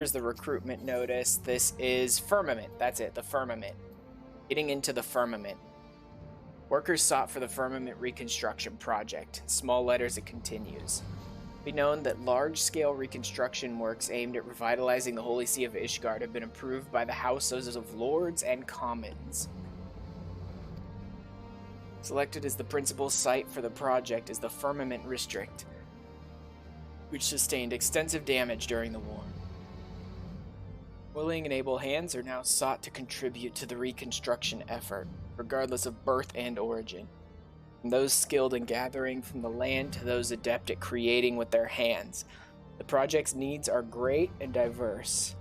Here's the recruitment notice. This is Firmament. That's it, the Firmament. Getting into the Firmament. Workers sought for the Firmament reconstruction project. In small letters, it continues. Be known that large-scale reconstruction works aimed at revitalizing the Holy See of Ishgard have been approved by the Houses of Lords and Commons. Selected as the principal site for the project is the Firmament District, which sustained extensive damage during the war. Willing and able hands are now sought to contribute to the reconstruction effort, regardless of birth and origin. From those skilled in gathering from the land to those adept at creating with their hands. The project's needs are great and diverse.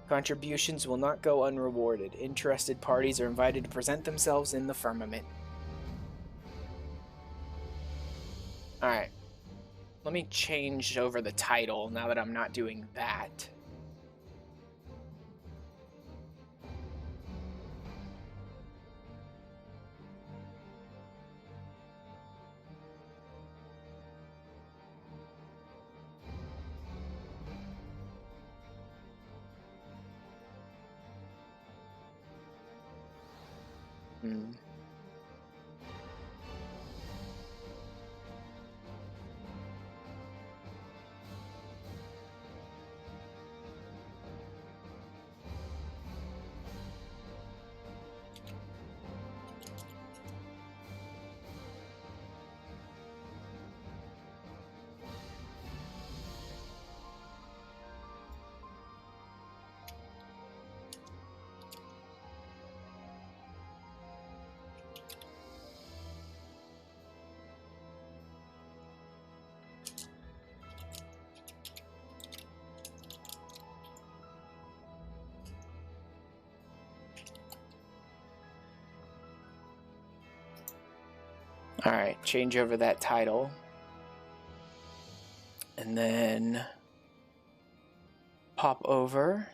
Contributions will not go unrewarded. Interested parties are invited to present themselves in the Firmament. Alright. Let me change over the title now that I'm not doing that. Alright, change over that title. And then pop over.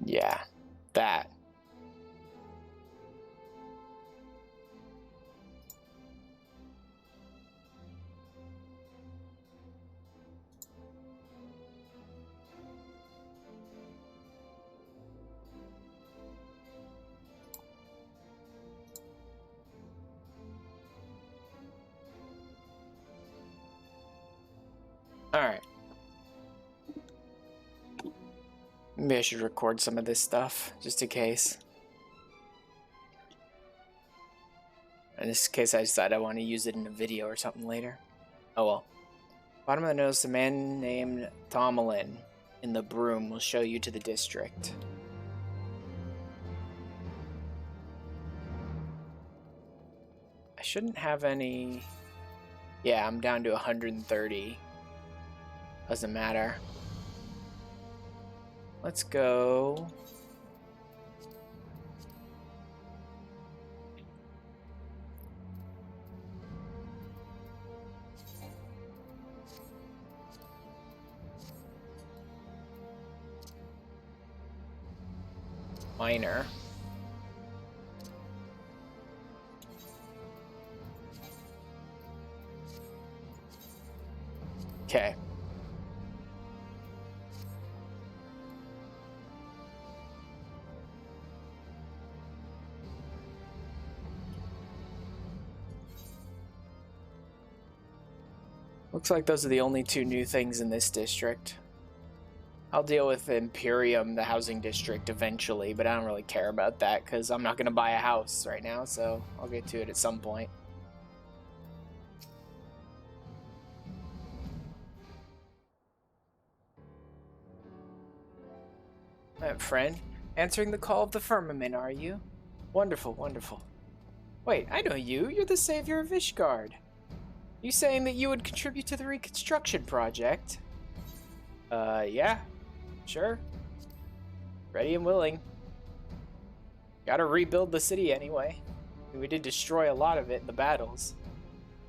Yeah, that. Alright. Maybe I should record some of this stuff, just in case. In this case, I decided I want to use it in a video or something later. Oh well. Bottom of the notice, a man named Thomalin in the broom will show you to the district. I shouldn't have any... Yeah, I'm down to 130. Doesn't matter. Let's go... Miner. Okay. Looks like those are the only two new things in this district. I'll deal with Imperium, the housing district, eventually, but I don't really care about that because I'm not going to buy a house right now, so I'll get to it at some point. Friend, answering the call of the Firmament, are you? Wonderful, wonderful. Wait, I know you. You're the savior of Ishgard. You saying that you would contribute to the reconstruction project? Yeah. Sure. Ready and willing. Gotta rebuild the city anyway. We did destroy a lot of it in the battles.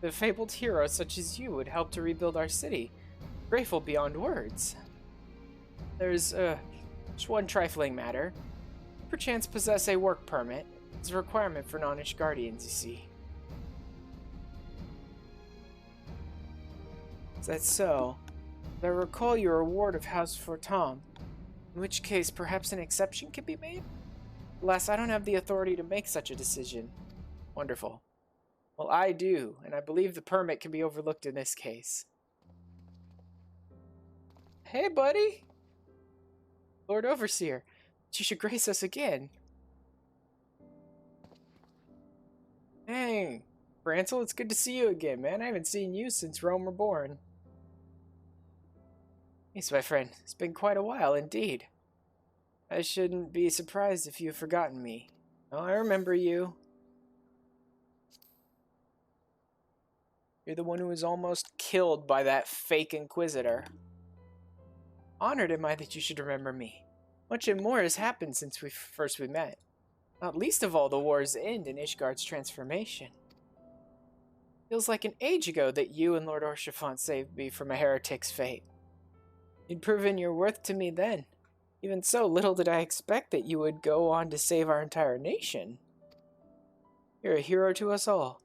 The fabled heroes such as you would help to rebuild our city. Grateful beyond words. There's, just one trifling matter. Perchance possess a work permit. It's a requirement for non-Ishgardians, you see. Is that so? I recall your award of House Fortom, in which case perhaps an exception can be made? Alas, I don't have the authority to make such a decision. Wonderful. Well, I do, and I believe the permit can be overlooked in this case. Hey, buddy! Lord Overseer, you should grace us again. Dang, Brancel, it's good to see you again, man. I haven't seen you since Rome were born. Yes, my friend, it's been quite a while indeed. I shouldn't be surprised if you've forgotten me. Oh, I remember you. You're the one who was almost killed by that fake Inquisitor. Honored am I that you should remember me. Much and more has happened since we met. Not least of all the war's end and Ishgard's transformation. Feels like an age ago that you and Lord Orshifant saved me from a heretic's fate. You'd proven your worth to me then. Even so, little did I expect that you would go on to save our entire nation. You're a hero to us all.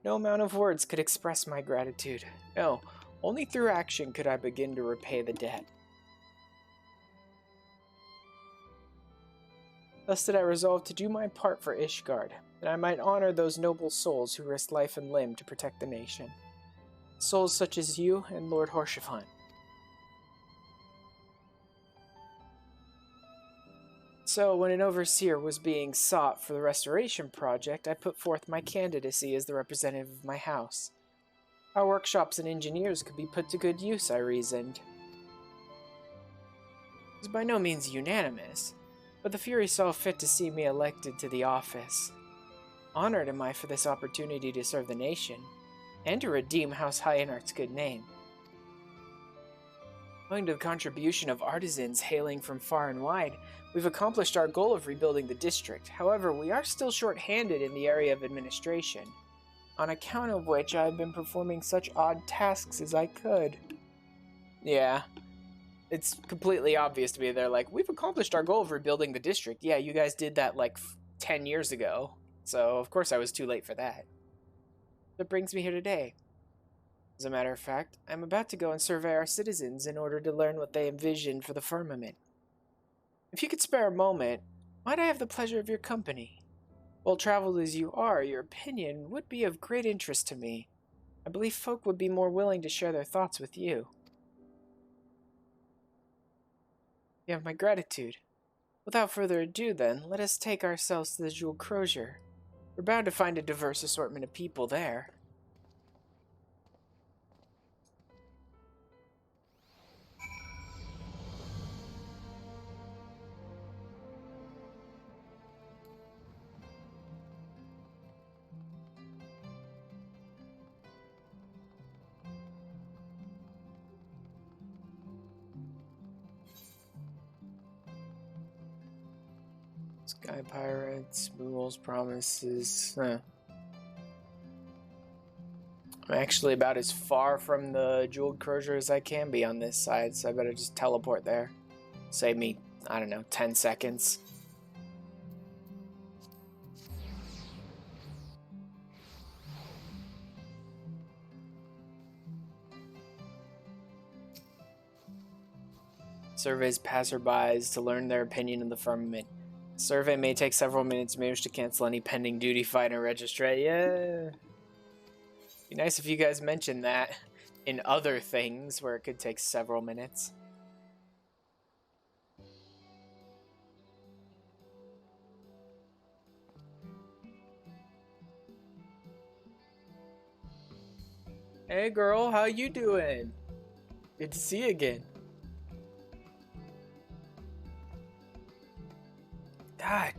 No amount of words could express my gratitude. No, only through action could I begin to repay the debt. Thus did I resolve to do my part for Ishgard, that I might honor those noble souls who risked life and limb to protect the nation. Souls such as you and Lord Orshifant. So, when an overseer was being sought for the restoration project, I put forth my candidacy as the representative of my house. Our workshops and engineers could be put to good use, I reasoned. It was by no means unanimous, but the Fury saw fit to see me elected to the office. Honored am I for this opportunity to serve the nation, and to redeem House Hyenart's good name. Owing to the contribution of artisans hailing from far and wide, we've accomplished our goal of rebuilding the district. However, we are still short-handed in the area of administration, on account of which I've been performing such odd tasks as I could. Yeah, it's completely obvious to me. They're like, we've accomplished our goal of rebuilding the district. Yeah, you guys did that like 10 years ago, so of course I was too late for that. That brings me here today. As a matter of fact, I'm about to go and survey our citizens in order to learn what they envision for the Firmament. If you could spare a moment, might I have the pleasure of your company? Well-traveled as you are, your opinion would be of great interest to me. I believe folk would be more willing to share their thoughts with you. You have my gratitude. Without further ado, then, let us take ourselves to the Jewel Crozier. We're bound to find a diverse assortment of people there. Sky Pirates, Mools Promises. I'm actually about as far from the Jeweled Crozier as I can be on this side, so I better just teleport there. Save me, I don't know, 10 seconds. Surveys passerbys to learn their opinion of the firmament. Survey may take several minutes. Manage to cancel any pending duty, fight, and register. Yeah. Be nice if you guys mentioned that in other things where it could take several minutes. Hey girl, how you doing? Good to see you again. God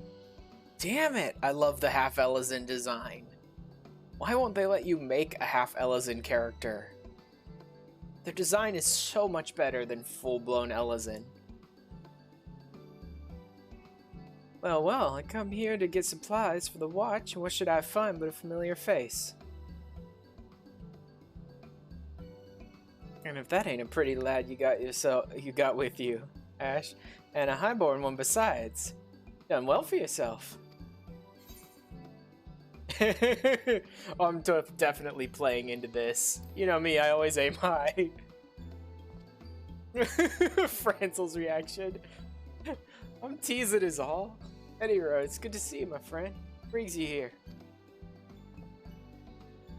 damn it, I love the half Elysian design. Why won't they let you make a half Elysian character? Their design is so much better than full-blown Elysian. Well, I come here to get supplies for the watch, and what should I find but a familiar face? And if that ain't a pretty lad you got with you, Ash, and a highborn one besides, done well for yourself. I'm definitely playing into this. You know me, I always aim high. Franzel's reaction. I'm teasing is all. Anyway, it's good to see you, my friend. What brings you here?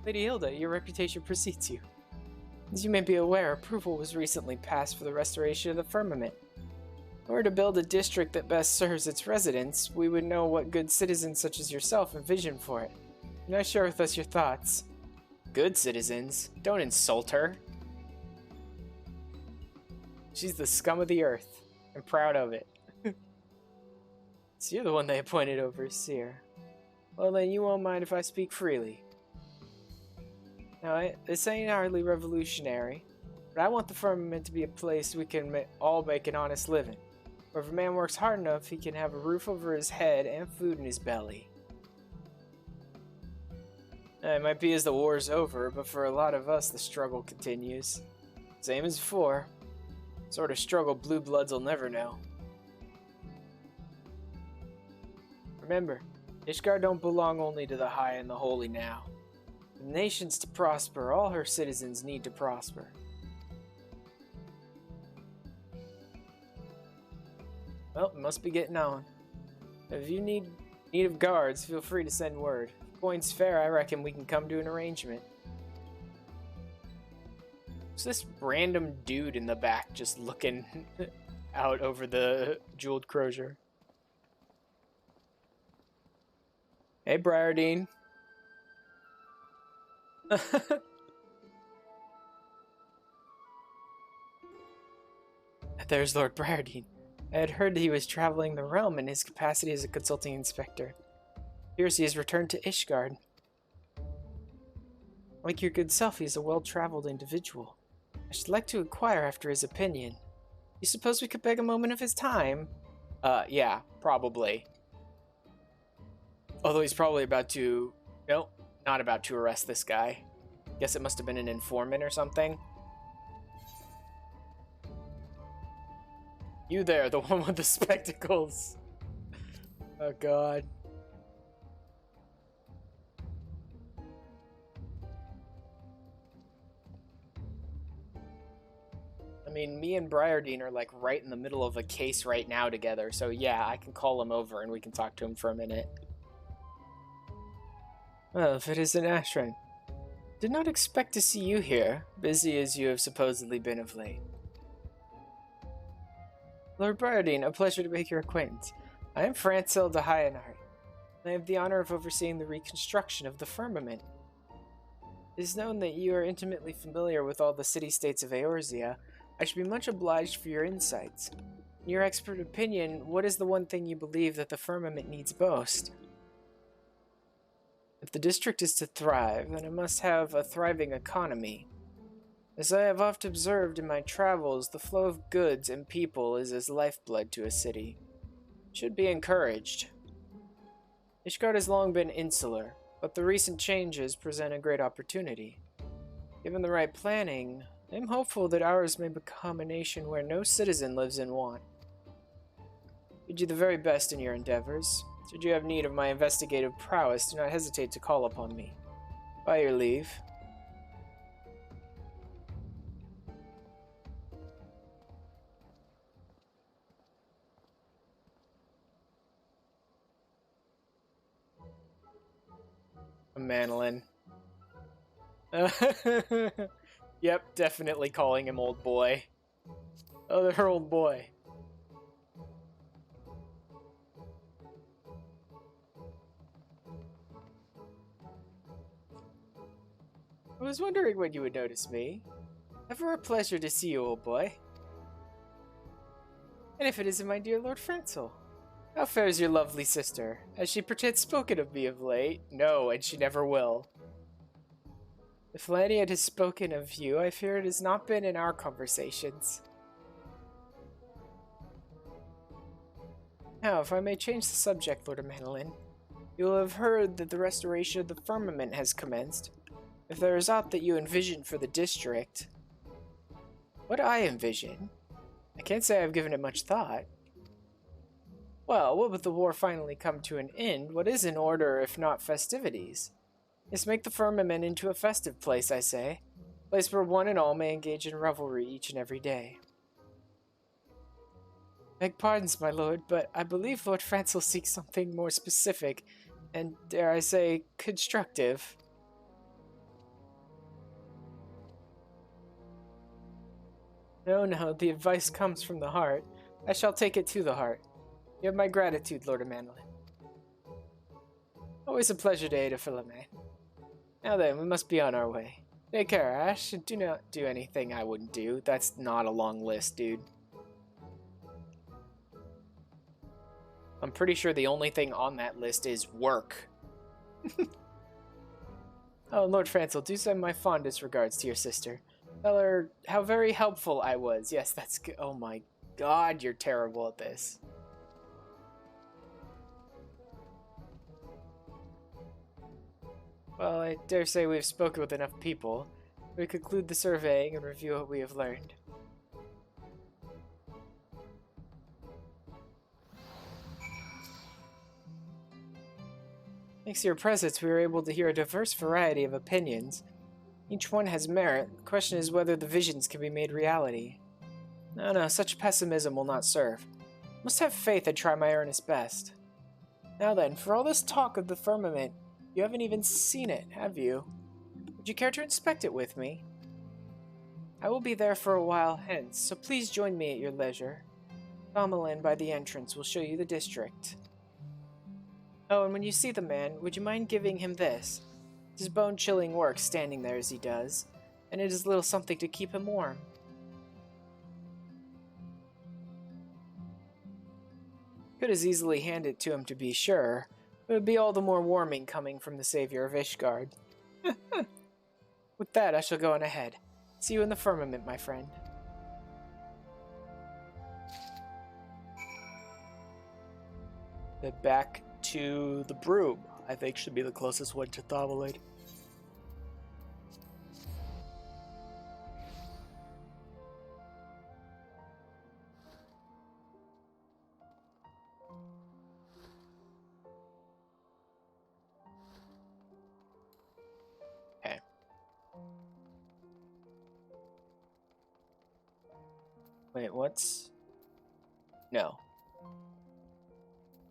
Lady Hilda, your reputation precedes you. As you may be aware, approval was recently passed for the restoration of the Firmament. In order to build a district that best serves its residents, we would know what good citizens such as yourself envision for it. Now share with us your thoughts. Good citizens? Don't insult her. She's the scum of the earth. I'm proud of it. So you're the one they appointed overseer. Well then, you won't mind if I speak freely. Now, this ain't hardly revolutionary, but I want the Firmament to be a place we can all make an honest living. Where if a man works hard enough, he can have a roof over his head and food in his belly. It might be as the war's over, but for a lot of us, the struggle continues. Same as before. Sort of struggle blue bloods will never know. Remember, Ishgard don't belong only to the high and the holy now. For the nations to prosper, all her citizens need to prosper. Well, it must be getting on. If you need of guards, feel free to send word. If coin's fair, I reckon we can come to an arrangement. Who's this random dude in the back just looking out over the jeweled crozier? Hey, Briardine. There's Lord Briardine. I had heard that he was traveling the realm in his capacity as a consulting inspector. Appears he has returned to Ishgard. Like your good self, he is a well-traveled individual. I should like to inquire after his opinion. You suppose we could beg a moment of his time? Yeah, probably. Although he's probably about to... Nope, not about to arrest this guy. Guess it must have been an informant or something. You there, the one with the spectacles. Oh god. I mean, me and Briardine are like right in the middle of a case right now together, so yeah, I can call him over and we can talk to him for a minute. Well, if it isn't Ashran. Did not expect to see you here, busy as you have supposedly been of late. Lord Briardine, a pleasure to make your acquaintance. I am Francil de Hyenart. I have the honor of overseeing the reconstruction of the Firmament. It is known that you are intimately familiar with all the city-states of Eorzea. I should be much obliged for your insights. In your expert opinion, what is the one thing you believe that the Firmament needs most? If the district is to thrive, then it must have a thriving economy. As I have oft observed in my travels, the flow of goods and people is as lifeblood to a city. It should be encouraged. Ishgard has long been insular, but the recent changes present a great opportunity. Given the right planning, I am hopeful that ours may become a nation where no citizen lives in want. Bid you the very best in your endeavors. Should you have need of my investigative prowess, do not hesitate to call upon me. By your leave. Manolin. Yep, definitely calling him old boy. Other old boy. I was wondering when you would notice me. Ever a pleasure to see you, old boy. And if it isn't my dear Lord Francel. How fares your lovely sister? Has she perchance spoken of me of late? No, and she never will. If Laniad has spoken of you, I fear it has not been in our conversations. Now, if I may change the subject, Lord Manolin, you will have heard that the restoration of the Firmament has commenced. If there is aught that you envision for the district... What I envision? I can't say I've given it much thought. Well, what with the war finally come to an end, what is in order if not festivities? Is make the Firmament into a festive place, I say. A place where one and all may engage in revelry each and every day. Beg pardons, my lord, but I believe Lord Francel seeks something more specific, and, dare I say, constructive. No, no, the advice comes from the heart. I shall take it to the heart. You have my gratitude, Lord Manolin. Always a pleasure to aid a Firmament. Now then, we must be on our way. Take care, Ash, and do not do anything I wouldn't do. That's not a long list, dude. I'm pretty sure the only thing on that list is work. Oh, Lord Francel, do send my fondest regards to your sister. Tell her how very helpful I was. Yes, that's good. Oh my god, you're terrible at this. Well, I dare say we've spoken with enough people. We conclude the surveying and review what we have learned. Thanks to your presence, we were able to hear a diverse variety of opinions. Each one has merit. The question is whether the visions can be made reality. No, such pessimism will not serve. I must have faith and try my earnest best. Now then, for all this talk of the Firmament, you haven't even seen it, have you? Would you care to inspect it with me? I will be there for a while hence, so please join me at your leisure. Domelin by the entrance will show you the district. Oh, and when you see the man, would you mind giving him this? It's his bone-chilling work standing there as he does, and it is a little something to keep him warm. Could as easily hand it to him to be sure, but it would be all the more warming coming from the savior of Ishgard. With that, I shall go on ahead. See you in the Firmament, my friend. Head back to the broom. I think should be the closest one to Thamelin. Okay. Wait, what's... No.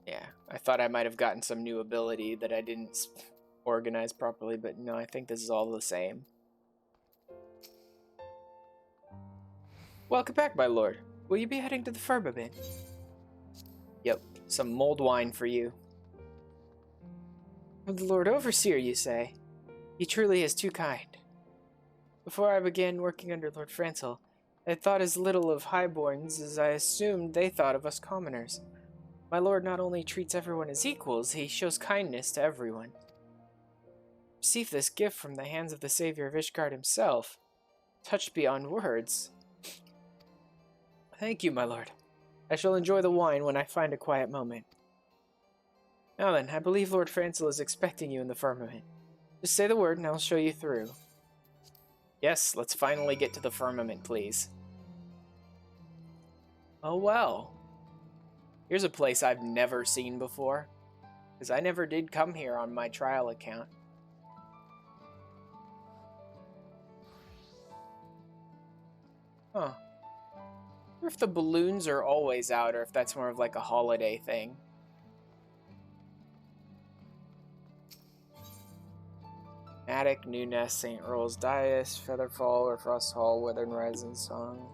Yeah, I thought I might have gotten some new ability that I didn't organize properly, but no, I think this is all the same. Welcome back, my lord. Will you be heading to the Firmament? Yep, some mulled wine for you. From the Lord Overseer, you say? He truly is too kind. Before I began working under Lord Francel, I thought as little of highborns as I assumed they thought of us commoners. My lord not only treats everyone as equals, he shows kindness to everyone. Receive this gift from the hands of the savior of Ishgard himself. Touched beyond words. Thank you, my lord. I shall enjoy the wine when I find a quiet moment. Now then, I believe Lord Francel is expecting you in the Firmament. Just say the word and I'll show you through. Yes, let's finally get to the Firmament, please. Oh well. Here's a place I've never seen before, because I never did come here on my trial account. Huh. I wonder if the balloons are always out, or if that's more of like a holiday thing. Attic, New Nest, St. Earl's Dais, Featherfall, or Frost Hall, Weathern Rising Song.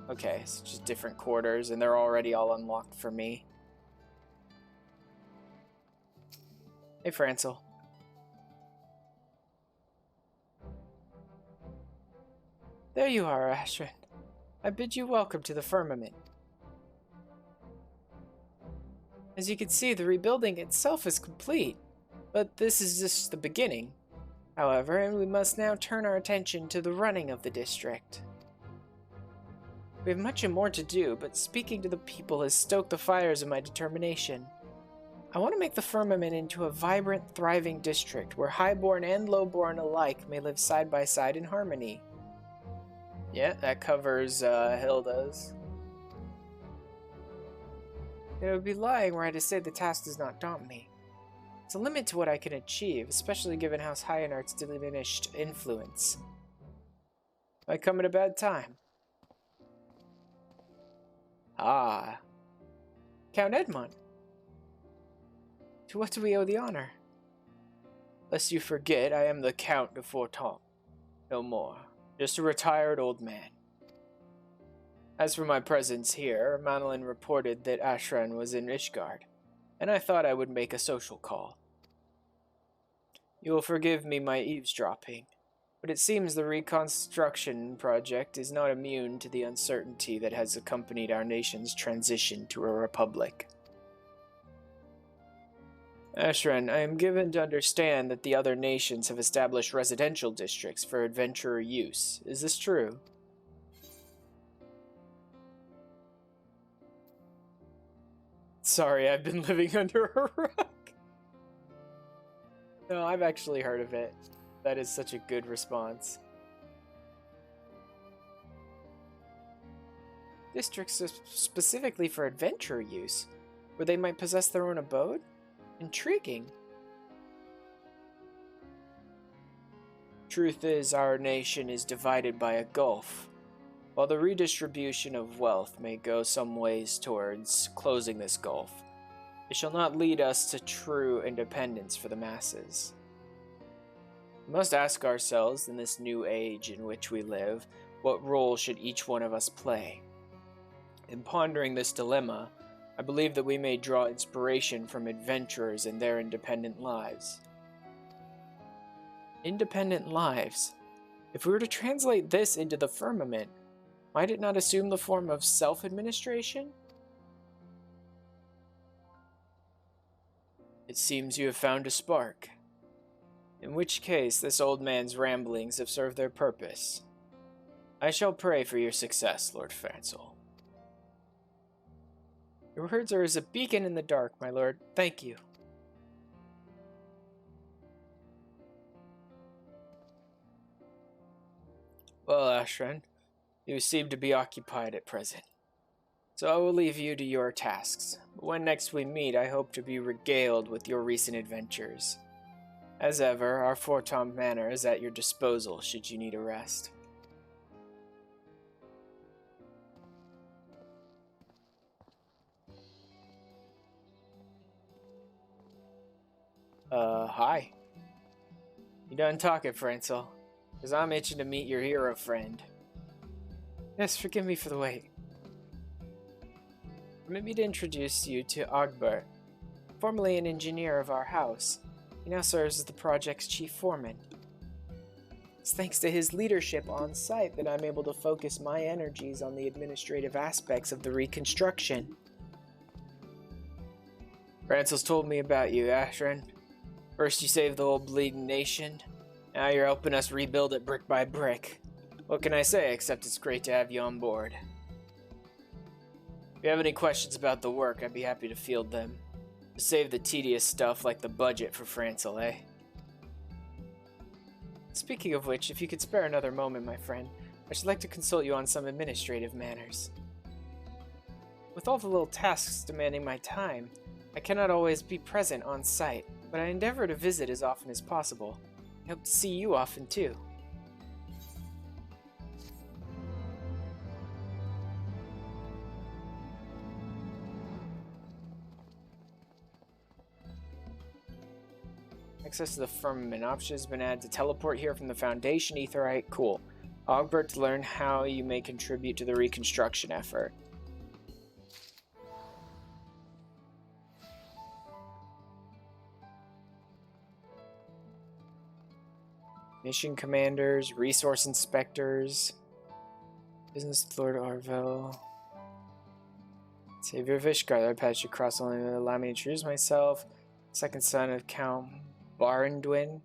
Okay, so just different quarters, and they're already all unlocked for me. Hey, Francel. There you are, Ashran. I bid you welcome to the Firmament. As you can see, the rebuilding itself is complete, but this is just the beginning. However, and we must now turn our attention to the running of the district. We have much more to do, but speaking to the people has stoked the fires of my determination. I want to make the Firmament into a vibrant, thriving district where highborn and lowborn alike may live side by side in harmony. Yeah, that covers Hilda's. It would be lying were I to say the task does not daunt me. It's a limit to what I can achieve, especially given House Hyenart's diminished influence. Might come at a bad time. Ah. Count Edmond. To what do we owe the honor? Lest you forget, I am the Count de Forton. No more. Just a retired old man. As for my presence here, Manolin reported that Ashran was in Ishgard, and I thought I would make a social call. You will forgive me my eavesdropping, but it seems the reconstruction project is not immune to the uncertainty that has accompanied our nation's transition to a republic. Ashran, I am given to understand that the other nations have established residential districts for adventurer use. Is this true? Sorry, I've been living under a rock. No, I've actually heard of it. That is such a good response. Districts specifically for adventurer use, where they might possess their own abode? Intriguing. Truth is, our nation is divided by a gulf. While the redistribution of wealth may go some ways towards closing this gulf, it shall not lead us to true independence for the masses. We must ask ourselves, in this new age in which we live, what role should each one of us play? In pondering this dilemma, I believe that we may draw inspiration from adventurers in their independent lives. Independent lives? If we were to translate this into the Firmament, might it not assume the form of self-administration? It seems you have found a spark. In which case, this old man's ramblings have served their purpose. I shall pray for your success, Lord Francel. Your words are as a beacon in the dark, my lord. Thank you. Well, Ashran, you seem to be occupied at present, so I will leave you to your tasks. When next we meet, I hope to be regaled with your recent adventures. As ever, our Forton Manor is at your disposal should you need a rest. Hi. You done talking, Francel? Because I'm itching to meet your hero friend. Yes, forgive me for the wait. Permit me to introduce you to Ogbert, formerly an engineer of our house. He now serves as the project's chief foreman. It's thanks to his leadership on site that I'm able to focus my energies on the administrative aspects of the reconstruction. Rancel's told me about you, Ashran. First you saved the whole bleeding nation, now you're helping us rebuild it brick by brick. What can I say except it's great to have you on board. If you have any questions about the work, I'd be happy to field them. Save the tedious stuff like the budget for Francel, eh? Speaking of which, if you could spare another moment, my friend, I should like to consult you on some administrative matters. With all the little tasks demanding my time, I cannot always be present on site, but I endeavor to visit as often as possible. I hope to see you often too. access to the Firmament. Option has been added to teleport here from the Foundation Aetherite. Cool. Ogbert to learn how you may contribute to the reconstruction effort. Mission commanders, resource inspectors, business Lord Arvel, Savior of Ishgard. I passed you across only to allow me to introduce myself. Second son of Count Barandwin,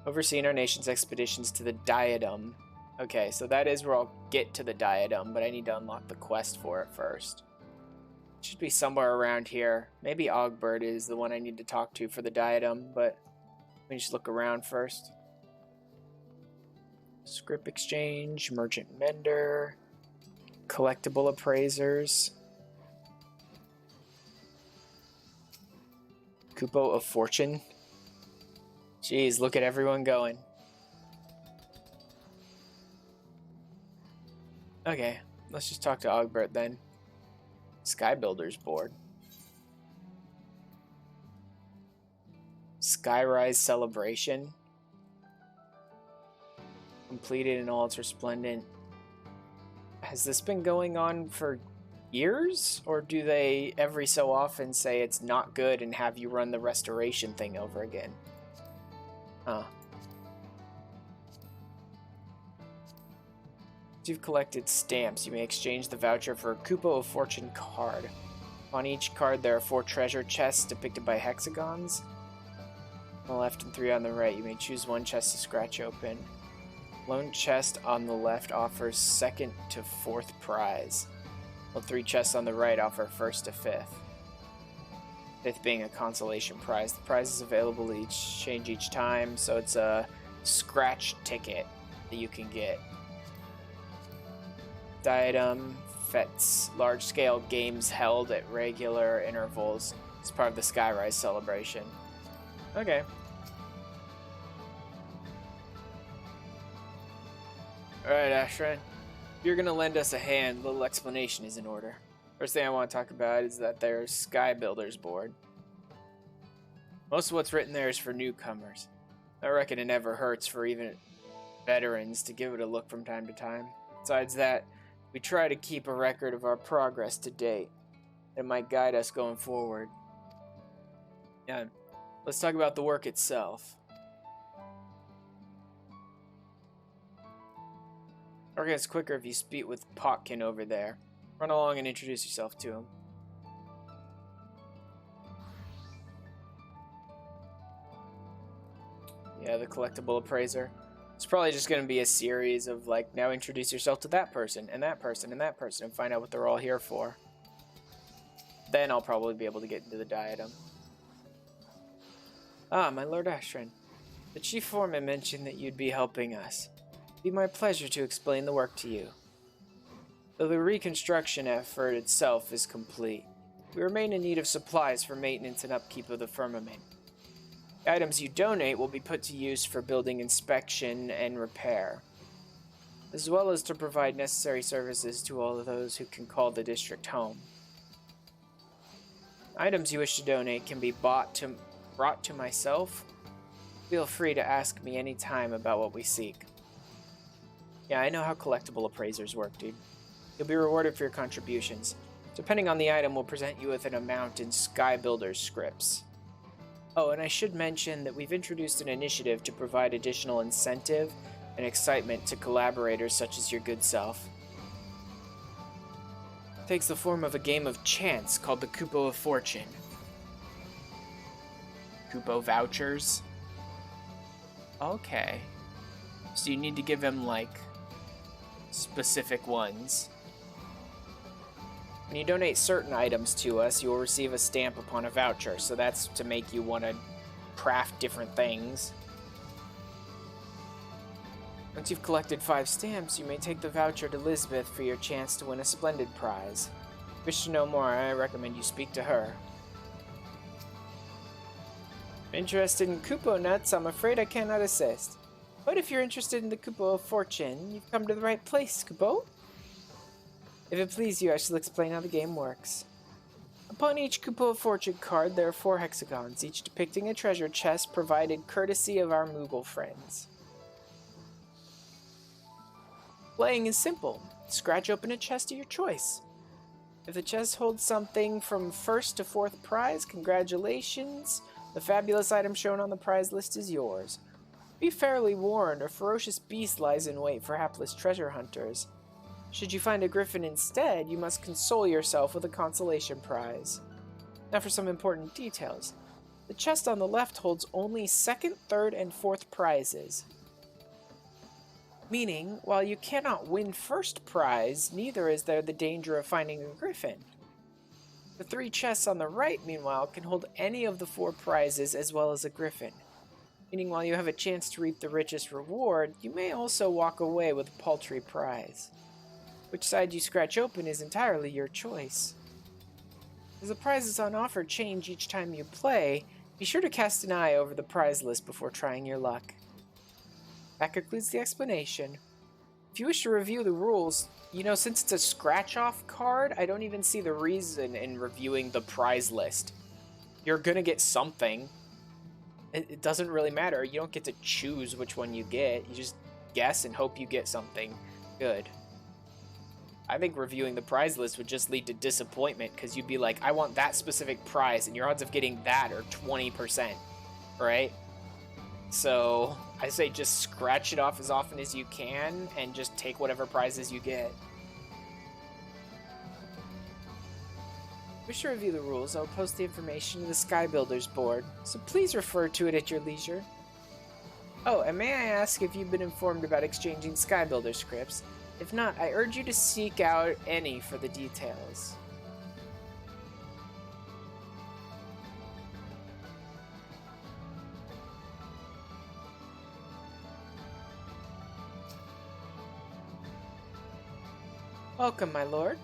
overseeing our nation's expeditions to the Diadem. Okay, so that is where I'll get to the Diadem, but I need to unlock the quest for it first. It should be somewhere around here. Maybe Ogbert is the one I need to talk to for the Diadem, but let me just look around first. Script exchange, merchant mender, collectible appraisers, Kupo of Fortune. Jeez, look at everyone going. Okay, let's just talk to Ogbert then. Sky Builders board. Skyrise Celebration. Completed in all its resplendent. Has this been going on for years? Or do they every so often say it's not good and have you run the restoration thing over again? Huh. You've collected stamps. You may exchange the voucher for a Kupo of Fortune card. On each card there are 4 treasure chests depicted by hexagons. On the left and 3 on the right. You may choose one chest to scratch open. Lone chest on the left offers 2nd to 4th prize, while 3 chests on the right offer 1st to 5th. 5th being a consolation prize. The prize is available to change each time, so it's a scratch ticket that you can get. Diadem Fets, large-scale games held at regular intervals as part of the Skyrise celebration. Okay. Alright, Ashran. If you're gonna lend us a hand, a little explanation is in order. First thing I want to talk about is that there's Sky Builders board. Most of what's written there is for newcomers. I reckon it never hurts for even veterans to give it a look from time to time. Besides that, we try to keep a record of our progress to date. It might guide us going forward. Yeah, let's talk about the work itself. Or it's quicker if you speak with Potkin over there. Run along and introduce yourself to him. Yeah, the collectible appraiser. It's probably just going to be a series of, like, now introduce yourself to that person, and that person, and that person, and find out what they're all here for. Then I'll probably be able to get into the Diadem. Ah, my Lord Ashran. The Chief Foreman mentioned that you'd be helping us. It'd be my pleasure to explain the work to you. Though the reconstruction effort itself is complete, we remain in need of supplies for maintenance and upkeep of the Firmament. The items you donate will be put to use for building inspection and repair, as well as to provide necessary services to all of those who can call the district home. Items you wish to donate can be brought to myself. Feel free to ask me any time about what we seek. Yeah, I know how collectible appraisers work, dude. You'll be rewarded for your contributions. Depending on the item, we'll present you with an amount in Sky Builders scripts. Oh, and I should mention that we've introduced an initiative to provide additional incentive and excitement to collaborators such as your good self. It takes the form of a game of chance called the Kupo of Fortune. Kupo vouchers? Okay. So you need to give him, like, specific ones. When you donate certain items to us, you will receive a stamp upon a voucher, so that's to make you want to craft different things. Once you've collected 5 stamps, you may take the voucher to Lisbeth for your chance to win a splendid prize. If you wish to know more, I recommend you speak to her. Interested in Kupo nuts, I'm afraid I cannot assist. But if you're interested in the Kupo of Fortune, you've come to the right place, Kupo. If it please you, I shall explain how the game works. Upon each Kupo of Fortune card, there are 4 hexagons, each depicting a treasure chest provided courtesy of our Moogle friends. Playing is simple. Scratch open a chest of your choice. If the chest holds something from 1st to 4th prize, congratulations. The fabulous item shown on the prize list is yours. Be fairly warned, a ferocious beast lies in wait for hapless treasure hunters. Should you find a griffin instead, you must console yourself with a consolation prize. Now for some important details. The chest on the left holds only 2nd, 3rd, and 4th prizes. Meaning, while you cannot win 1st prize, neither is there the danger of finding a griffin. The 3 chests on the right, meanwhile, can hold any of the 4 prizes as well as a griffin. Meaning while you have a chance to reap the richest reward, you may also walk away with a paltry prize. Which side you scratch open is entirely your choice. As the prizes on offer change each time you play, be sure to cast an eye over the prize list before trying your luck. That concludes the explanation. If you wish to review the rules, since it's a scratch-off card, I don't even see the reason in reviewing the prize list. You're gonna get something. It doesn't really matter. You don't get to choose which one you get. You just guess and hope you get something good. I think reviewing the prize list would just lead to disappointment because you'd be like, I want that specific prize, and your odds of getting that are 20%, right? So I say just scratch it off as often as you can and just take whatever prizes you get. Wish to review the rules, I'll post the information to the Sky Builders board, so please refer to it at your leisure. Oh, and may I ask if you've been informed about exchanging Sky Builder scripts? If not, I urge you to seek out any for the details. Welcome, my lord.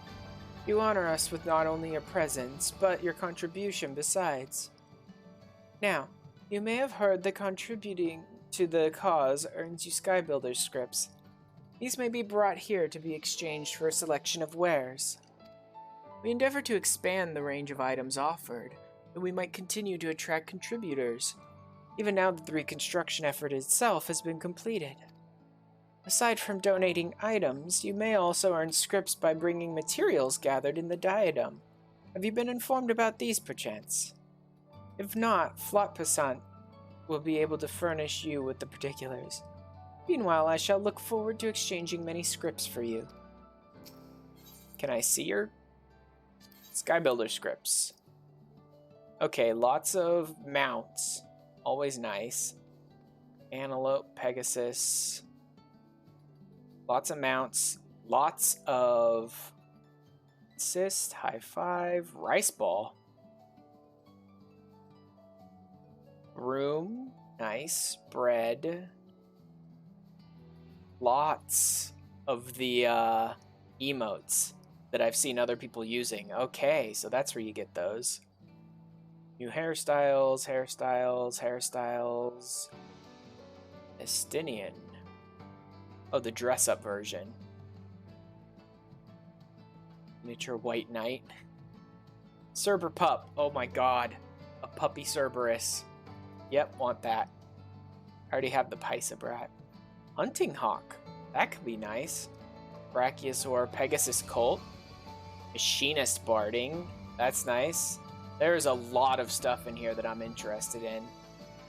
You honor us with not only your presence, but your contribution besides. Now, you may have heard that contributing to the cause earns you Sky Builder scripts. These may be brought here to be exchanged for a selection of wares. We endeavor to expand the range of items offered, and we might continue to attract contributors, even now that the reconstruction effort itself has been completed. Aside from donating items, you may also earn scripts by bringing materials gathered in the Diadem. Have you been informed about these, perchance? If not, Flotpassant will be able to furnish you with the particulars. Meanwhile, I shall look forward to exchanging many scripts for you. Can I see your Sky Builder scripts? Okay, lots of mounts. Always nice. Antelope, Pegasus. Lots of mounts. Lots of assist, high five, rice ball. Room, nice. Bread. Lots of the emotes that I've seen other people using. Okay, so that's where you get those. New hairstyles. Estinian. Oh, the dress-up version. Miniature White Knight. Cerber Pup. Oh my god. A puppy Cerberus. Yep, want that. I already have the Pisabrat. Hunting Hawk. That could be nice. Brachiosaur Pegasus Colt. Machinist Barding. That's nice. There's a lot of stuff in here that I'm interested in.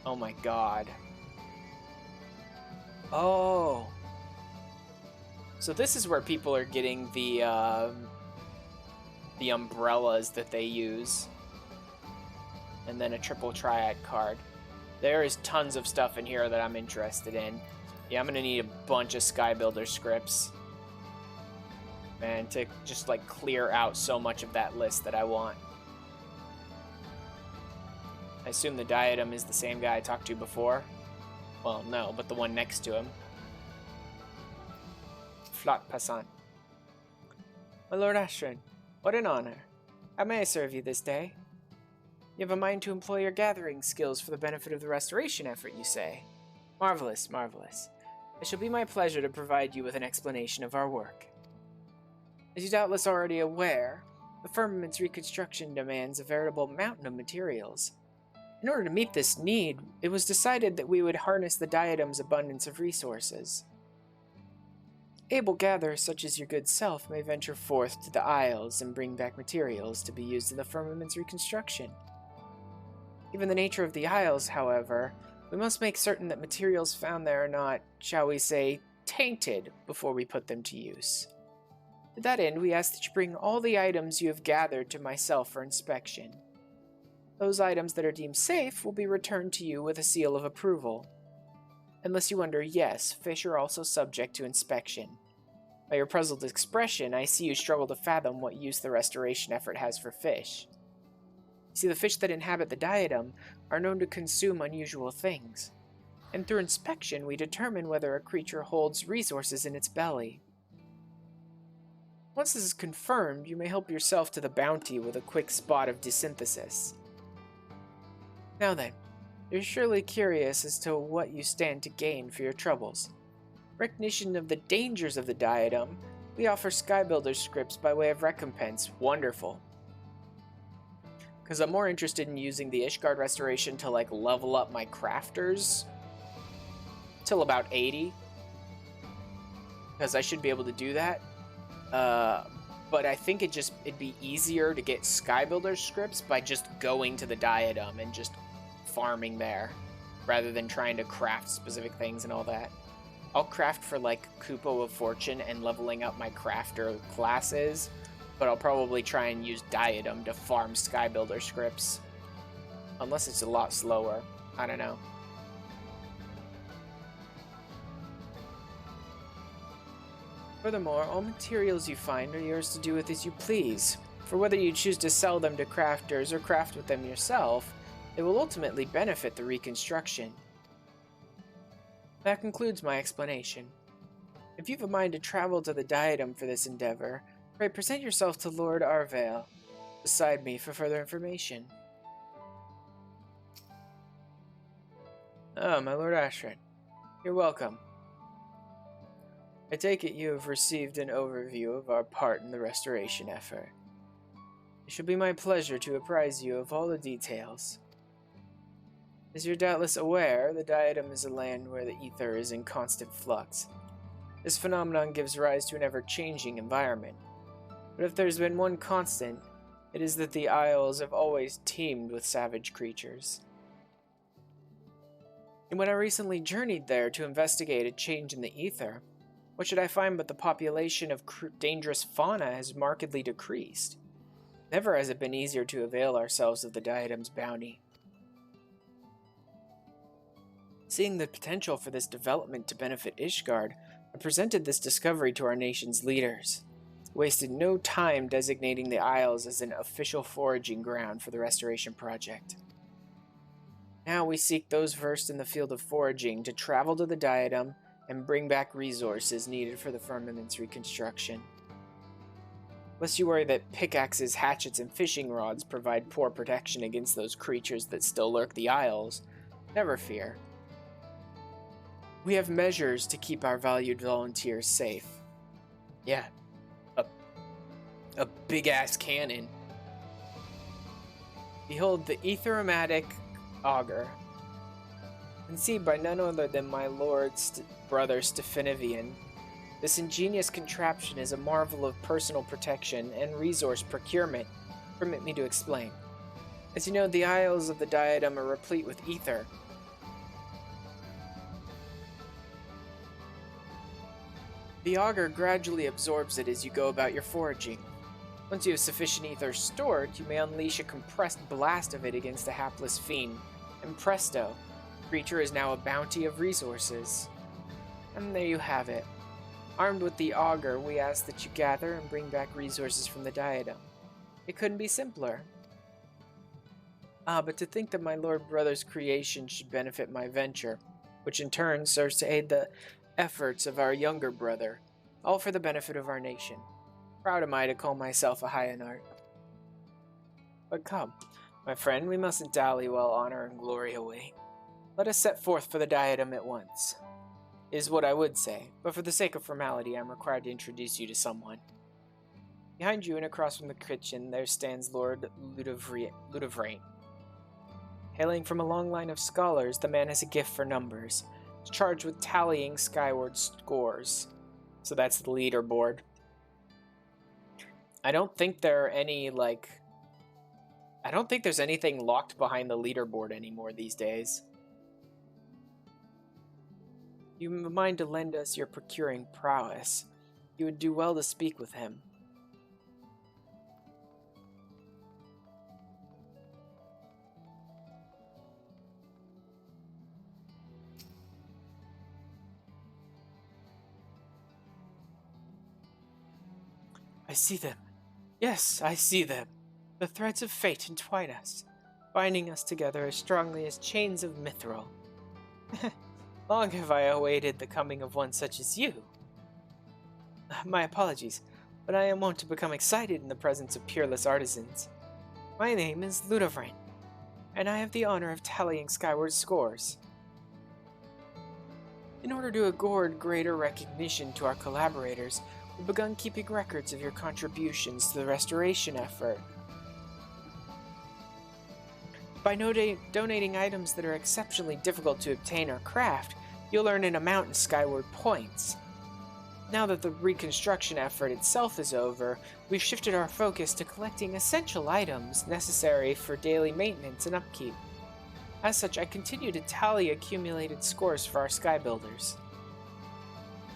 Oh my god. Oh. So this is where people are getting the umbrellas that they use. And then a triple triad card. There is tons of stuff in here that I'm interested in. Yeah, I'm gonna need a bunch of Sky Builder scripts. Man, to just like clear out so much of that list that I want. I assume the Diadem is the same guy I talked to before. Well, no, but the one next to him. Flotpassant. My Lord Ashran, what an honor. How may I serve you this day? You have a mind to employ your gathering skills for the benefit of the restoration effort, you say? Marvelous, marvelous. It shall be my pleasure to provide you with an explanation of our work. As you doubtless already aware, The Firmament's reconstruction demands a veritable mountain of materials. In order to meet this need, it was decided that we would harness the Diadem's abundance of resources. Able gatherers such as your good self may venture forth to the Isles and bring back materials to be used in the Firmament's reconstruction. Given the nature of the Isles, however, we must make certain that materials found there are not, shall we say, tainted before we put them to use. To that end, we ask that you bring all the items you have gathered to myself for inspection. Those items that are deemed safe will be returned to you with a seal of approval. Unless you wonder, yes, fish are also subject to inspection. By your puzzled expression, I see you struggle to fathom what use the restoration effort has for fish. You see, the fish that inhabit the Diadem are known to consume unusual things, and through inspection we determine whether a creature holds resources in its belly. Once this is confirmed, you may help yourself to the bounty with a quick spot of desynthesis. Now then, you're surely curious as to what you stand to gain for your troubles. Recognition of the dangers of the Diadem, we offer Skybuilder scripts by way of recompense. Wonderful. Because I'm more interested in using the Ishgard Restoration to level up my crafters till about 80. Because I should be able to do that. But I think it'd be easier to get Skybuilder scripts by just going to the Diadem and just farming there, rather than trying to craft specific things and all that. I'll craft for Kupo of Fortune and leveling up my crafter classes, but I'll probably try and use Diadem to farm Skybuilder scripts. Unless it's a lot slower. I don't know. Furthermore, all materials you find are yours to do with as you please. For whether you choose to sell them to crafters or craft with them yourself, they will ultimately benefit the reconstruction. That concludes my explanation. If you've a mind to travel to the Diadem for this endeavor, pray present yourself to Lord Arvale beside me for further information. Oh, my Lord Ashran. You're welcome. I take it you have received an overview of our part in the restoration effort. It shall be my pleasure to apprise you of all the details. As you're doubtless aware, the Diadem is a land where the ether is in constant flux. This phenomenon gives rise to an ever-changing environment. But if there's been one constant, it is that the Isles have always teemed with savage creatures. And when I recently journeyed there to investigate a change in the ether, what should I find but the population of dangerous fauna has markedly decreased. Never has it been easier to avail ourselves of the Diadem's bounty. Seeing the potential for this development to benefit Ishgard, I presented this discovery to our nation's leaders. Wasted no time designating the Isles as an official foraging ground for the restoration project. Now we seek those versed in the field of foraging to travel to the Diadem and bring back resources needed for the Firmament's reconstruction. Lest you worry that pickaxes, hatchets, and fishing rods provide poor protection against those creatures that still lurk the Isles, never fear. We have measures to keep our valued volunteers safe. Yeah, a big-ass cannon. Behold the Aethermatic Auger, conceived by none other than my lord's brother Stefanivian. This ingenious contraption is a marvel of personal protection and resource procurement. Permit me to explain. As you know, the Isles of the Diadem are replete with ether. The auger gradually absorbs it as you go about your foraging. Once you have sufficient ether stored, you may unleash a compressed blast of it against a hapless fiend, and presto, the creature is now a bounty of resources. And there you have it. Armed with the auger, we ask that you gather and bring back resources from the Diadem. It couldn't be simpler. But to think that my lord brother's creation should benefit my venture, which in turn serves to aid the efforts of our younger brother, all for the benefit of our nation. Proud am I to call myself a Hyanart. But come, my friend, we mustn't dally while honor and glory await. Let us set forth for the Diadem at once, is what I would say, but for the sake of formality I am required to introduce you to someone. Behind you and across from the kitchen, there stands Lord Ludovrain. Hailing from a long line of scholars, the man has a gift for numbers. He's charged with tallying skyward scores. So that's the leaderboard. I don't think there are any, I don't think there's anything locked behind the leaderboard anymore these days. You mind to lend us your procuring prowess? You would do well to speak with him. I see them. Yes, I see them. The threads of fate entwine us, binding us together as strongly as chains of mithril. Long have I awaited the coming of one such as you. My apologies, but I am wont to become excited in the presence of peerless artisans. My name is Ludovrain, and I have the honor of tallying skyward scores. In order to accord greater recognition to our collaborators, we've begun keeping records of your contributions to the restoration effort. By donating items that are exceptionally difficult to obtain or craft, you'll earn an amount in skyward points. Now that the reconstruction effort itself is over, we've shifted our focus to collecting essential items necessary for daily maintenance and upkeep. As such, I continue to tally accumulated scores for our sky builders.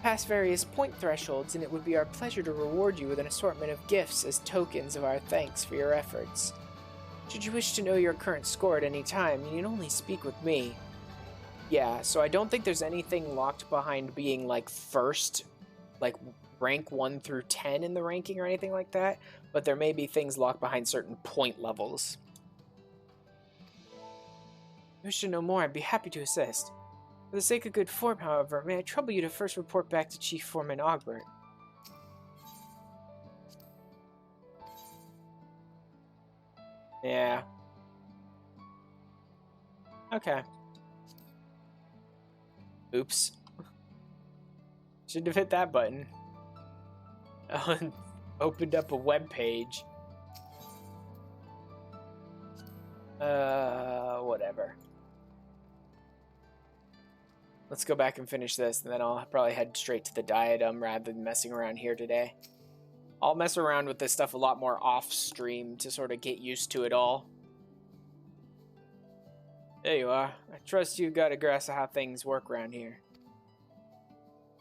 Pass various point thresholds, and it would be our pleasure to reward you with an assortment of gifts as tokens of our thanks for your efforts. Should you wish to know your current score at any time, you need only speak with me. Yeah, so I don't think there's anything locked behind being, first, rank 1 through 10 in the ranking or anything like that, but there may be things locked behind certain point levels. If you wish to know more, I'd be happy to assist. For the sake of good form, however, may I trouble you to first report back to Chief Foreman Ogbert. Yeah. Okay. Oops. Shouldn't have hit that button. Opened up a web page. Whatever. Let's go back and finish this, and then I'll probably head straight to the Diadem rather than messing around here today. I'll mess around with this stuff a lot more off-stream to sort of get used to it all. There you are. I trust you've got a grasp of how things work around here.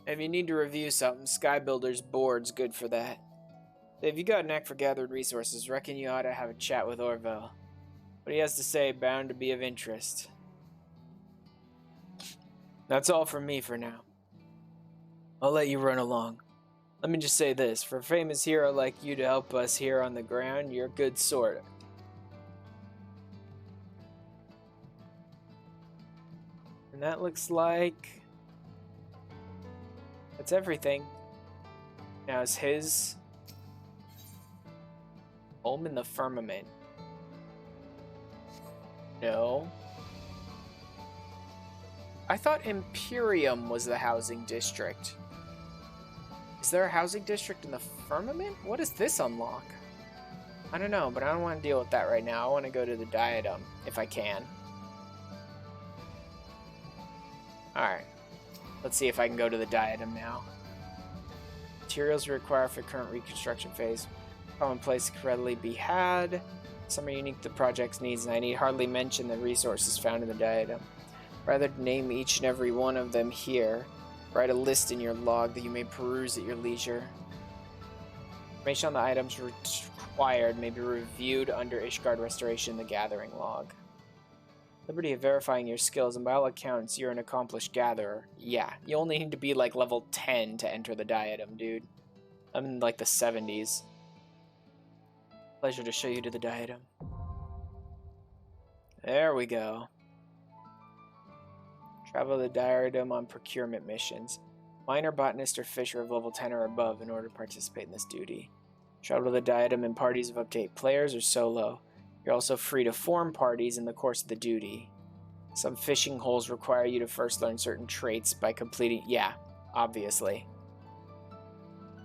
If you need to review something, Sky Builder's board's good for that. If you got a knack for gathered resources, reckon you ought to have a chat with Orville. What he has to say bound to be of interest. That's all from me for now. I'll let you run along. Let me just say this, for a famous hero like you to help us here on the ground, you're a good sort. And that looks like... that's everything. Now is his home in the Firmament. No. I thought Imperium was the housing district. Is there a housing district in the Firmament? What does this unlock? I don't know, but I don't want to deal with that right now. I want to go to the Diadem, if I can. Alright. Let's see if I can go to the Diadem now. Materials required for current reconstruction phase. Common place can readily be had. Some are unique to the project's needs, and I need hardly mention the resources found in the Diadem. Rather than name each and every one of them here, write a list in your log that you may peruse at your leisure. Information on the items required may be reviewed under Ishgard Restoration, the gathering log. Liberty of verifying your skills, and by all accounts, you're an accomplished gatherer. Yeah, you only need to be level 10 to enter the Diadem, dude. I'm in the 70s. Pleasure to show you to the Diadem. There we go. Travel to the Diadem on procurement missions. Miner, botanist, or fisher of level 10 or above in order to participate in this duty. Travel to the Diadem in parties of up to 8 players or solo. You're also free to form parties in the course of the duty. Some fishing holes require you to first learn certain traits by completing... yeah, obviously.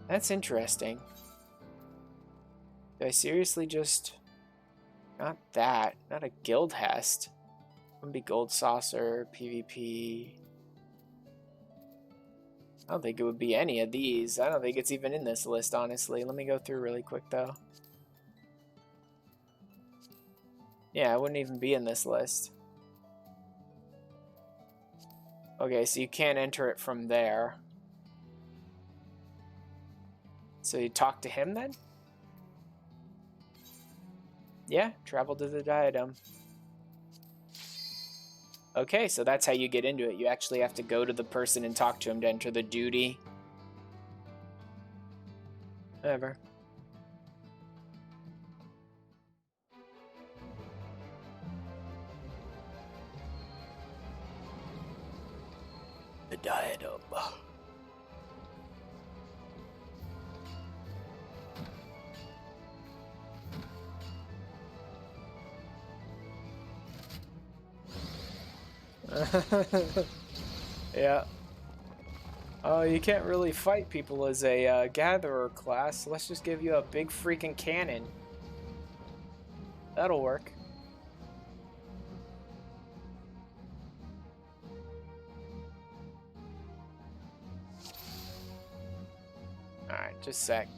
That's interesting. I seriously just... Not that. Not a guild hest. Wouldn't be gold saucer, PvP. I don't think it would be any of these. I don't think it's even in this list, honestly. Let me go through really quick, though. Yeah, it wouldn't even be in this list. Okay, so you can't enter it from there. So you talk to him, then? Yeah, travel to the Diadem. Okay, so that's how you get into it. You actually have to go to the person and talk to him to enter the duty. Whatever. The Diadem. Yeah. Oh, you can't really fight people as a gatherer class, so let's just give you a big freaking cannon. That'll work. Alright, just a sec.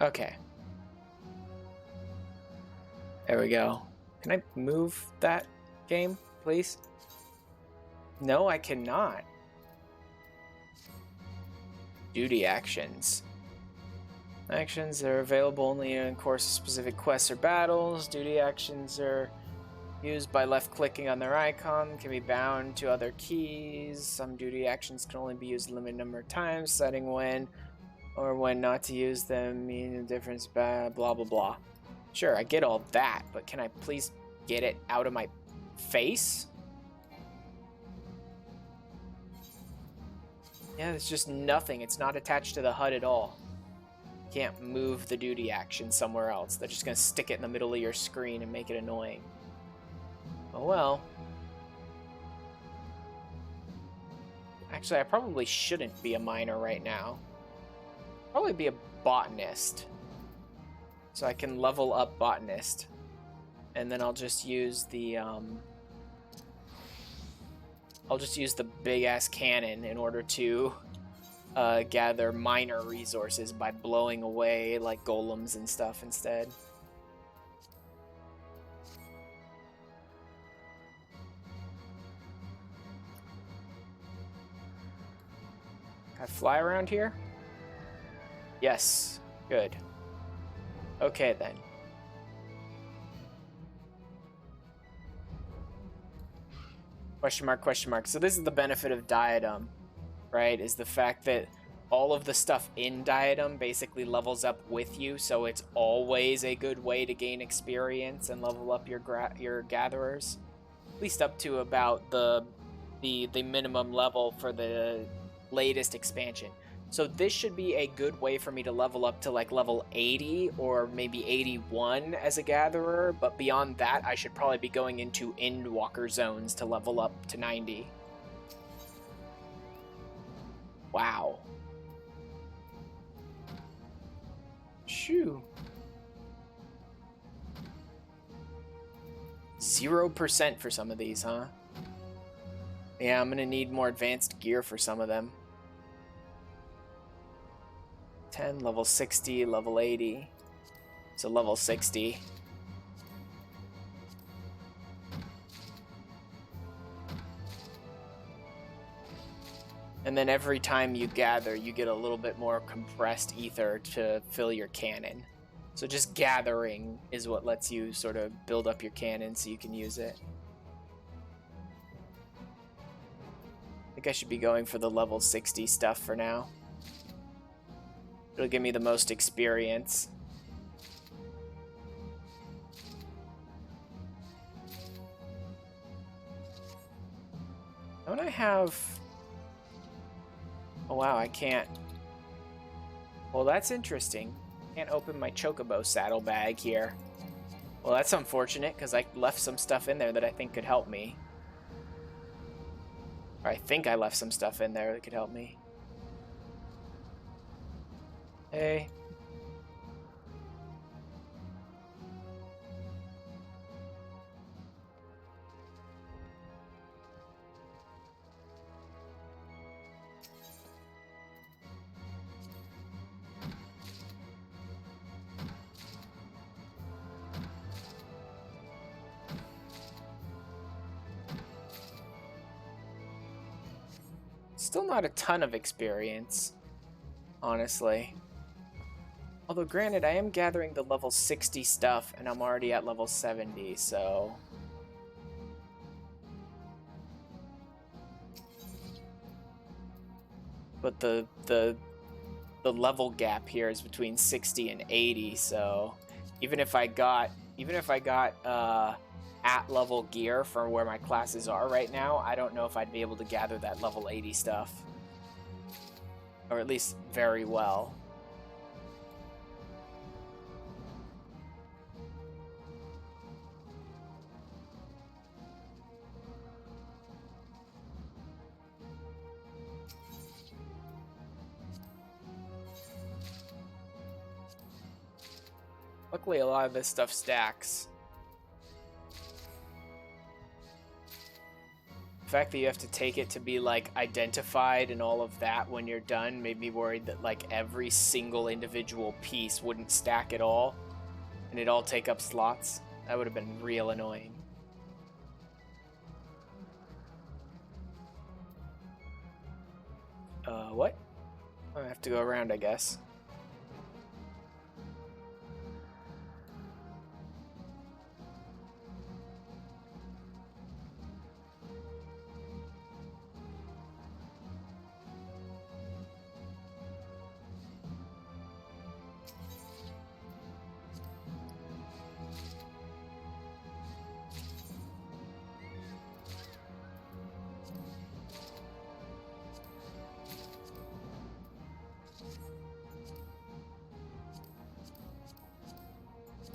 Okay. There we go. Can I move that game, please? No, I cannot. Duty actions. Actions are available only in course of specific quests or battles. Duty actions are used by left-clicking on their icon, can be bound to other keys. Some duty actions can only be used a limited number of times, setting when or when not to use them, meaning the difference, blah, blah, blah. Sure, I get all that, but can I please get it out of my face? Yeah, there's just nothing. It's not attached to the HUD at all. Can't move the duty action somewhere else. They're just going to stick it in the middle of your screen and make it annoying. Oh well. Actually, I probably shouldn't be a miner right now. Probably be a botanist. So I can level up botanist. And then I'll just use the big ass cannon in order to gather miner resources by blowing away like golems and stuff instead. Can I fly around here? Yes, good. Okay then. Question mark, question mark. So this is the benefit of Diadem, right? Is the fact that all of the stuff in Diadem basically levels up with you, so it's always a good way to gain experience and level up your gatherers. At least up to about the minimum level for the latest expansion. So this should be a good way for me to level up to like level 80 or maybe 81 as a gatherer, but beyond that I should probably be going into Endwalker zones to level up to 90. Wow. Shoo. 0% for some of these, huh? Yeah, I'm gonna need more advanced gear for some of them. 10, level 60, level 80. So level 60. And then every time you gather, you get a little bit more compressed ether to fill your cannon. So just gathering is what lets you sort of build up your cannon so you can use it. I think I should be going for the level 60 stuff for now. It'll give me the most experience. Don't I have... Oh wow, I can't... Well, that's interesting. Can't open my Chocobo saddlebag here. Well, that's unfortunate, because I left some stuff in there that I think could help me. Or I think I left some stuff in there that could help me. Hey. Still not a ton of experience, honestly. Although granted, I am gathering the level 60 stuff and I'm already at level 70, so... But the level gap here is between 60 and 80, so even if I got at level gear for where my classes are right now, I don't know if I'd be able to gather that level 80 stuff. Or at least very well. Luckily, a lot of this stuff stacks. The fact that you have to take it to be, like, identified and all of that when you're done made me worried that, like, every single individual piece wouldn't stack at all, and it'd all take up slots. That would have been real annoying. What? I have to go around, I guess.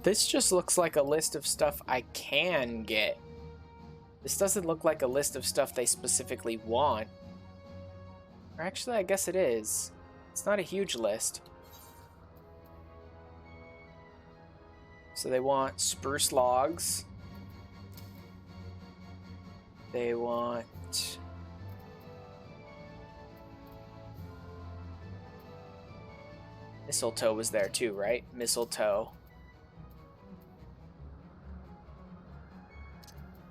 This just looks like a list of stuff I can get. This doesn't look like a list of stuff they specifically want. Or actually, I guess it is. It's not a huge list. So they want spruce logs. They want... Mistletoe was there too, right? Mistletoe.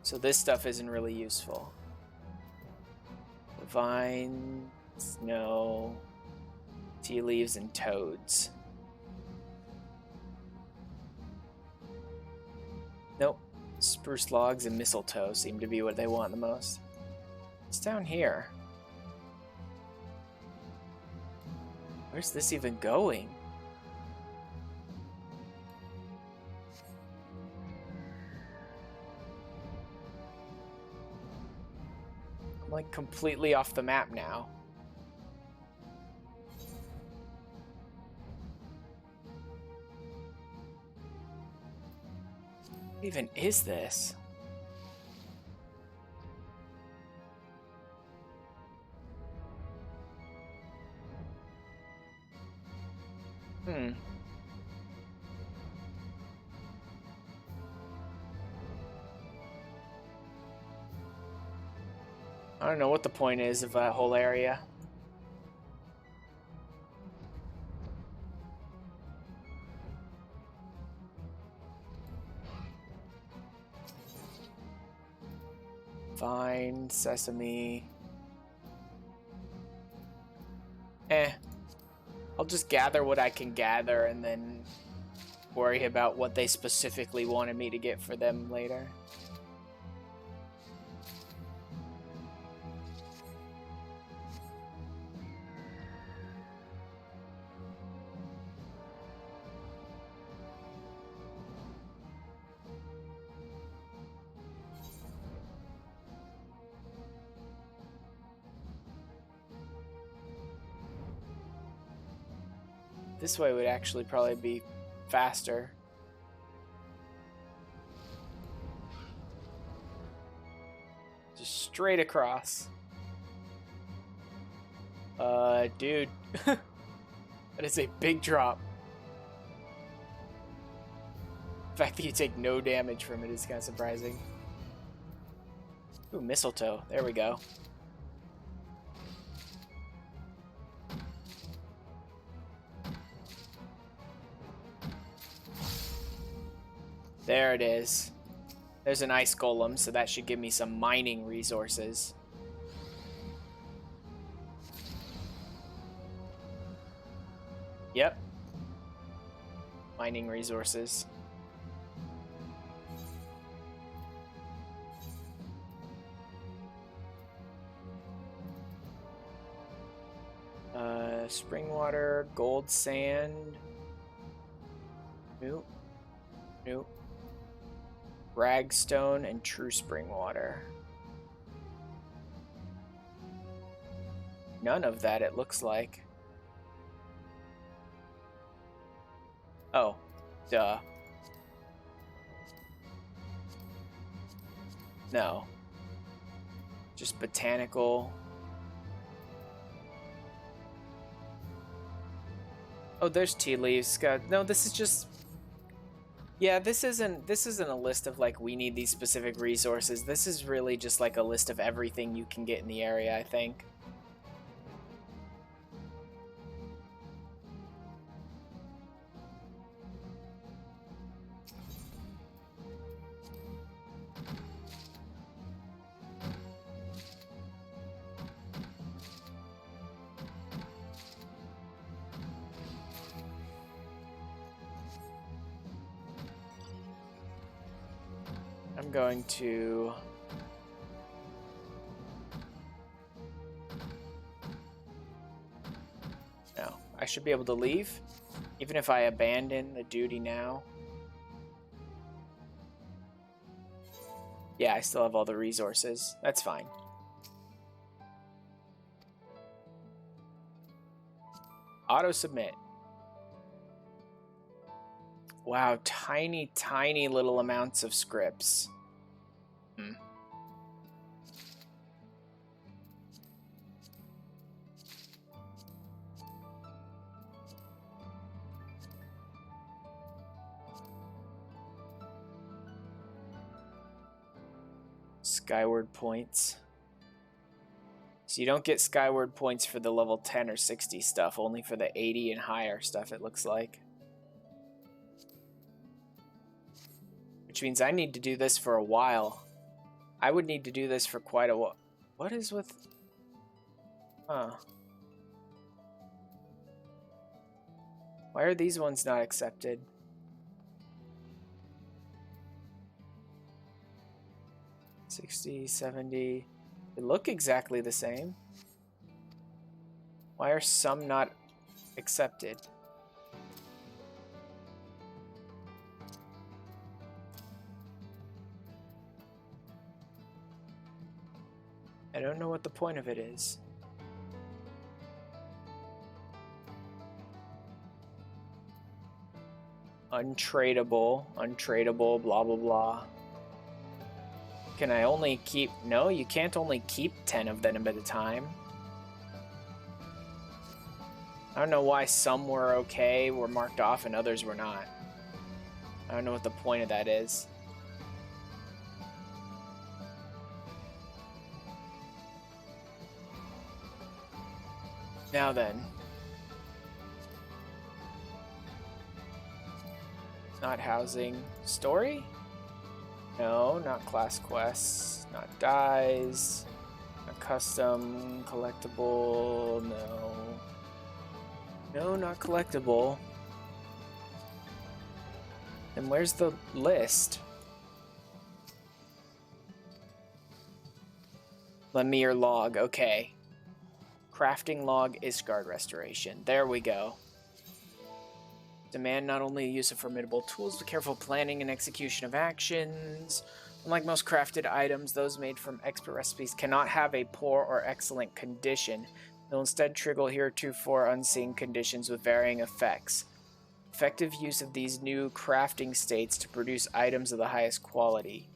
So this stuff isn't really useful. The vines, no. Tea leaves and toads. Nope. Spruce logs and mistletoe seem to be what they want the most. It's down here. Where's this even going? I'm like completely off the map now. What even is this? I don't know what the point is of that whole area. Vine, sesame. I'll just gather what I can gather and then worry about what they specifically wanted me to get for them later. This way would actually probably be faster. Just straight across. Dude. That is a big drop. The fact that you take no damage from it is kind of surprising. Ooh, mistletoe. There we go. There it is. There's an ice golem, so that should give me some mining resources. Yep. Mining resources. Spring water, gold sand. Nope. Nope. Ragstone and true spring water. None of that, it looks like. Oh, duh. No. Just botanical. Oh, there's tea leaves. God, no, this is just... Yeah, this isn't a list of like we need these specific resources. This is really just like a list of everything you can get in the area, I think. I'm going to... No, I should be able to leave, even if I abandon the duty now. Yeah, I still have all the resources. That's fine. Auto submit. Wow, tiny, tiny little amounts of scripts. Skyward points. So you don't get skyward points for the level 10 or 60 stuff, only for the 80 and higher stuff, it looks like. Which means I need to do this for a while. I would need to do this for quite a while. What is with... Huh. Why are these ones not accepted? $60, $70... They look exactly the same. Why are some not accepted? I don't know what the point of it is. Untradeable, blah blah blah. Can I only keep... No, you can't only keep 10 of them at a time. I don't know why some were okay, were marked off, and others were not. I don't know what the point of that is. Now then. Not housing. Story? No, not class quests. Not dies. Not custom. Collectible. No. No, not collectible. And where's the list? Lemire log. Okay. Crafting log, Ishgard Restoration. There we go. Demand not only the use of formidable tools, but careful planning and execution of actions. Unlike most crafted items, those made from expert recipes cannot have a poor or excellent condition. They'll instead trigger heretofore unseen conditions with varying effects. Effective use of these new crafting states to produce items of the highest quality.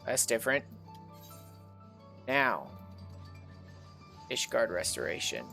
That's different. Now. Ishgard Restoration.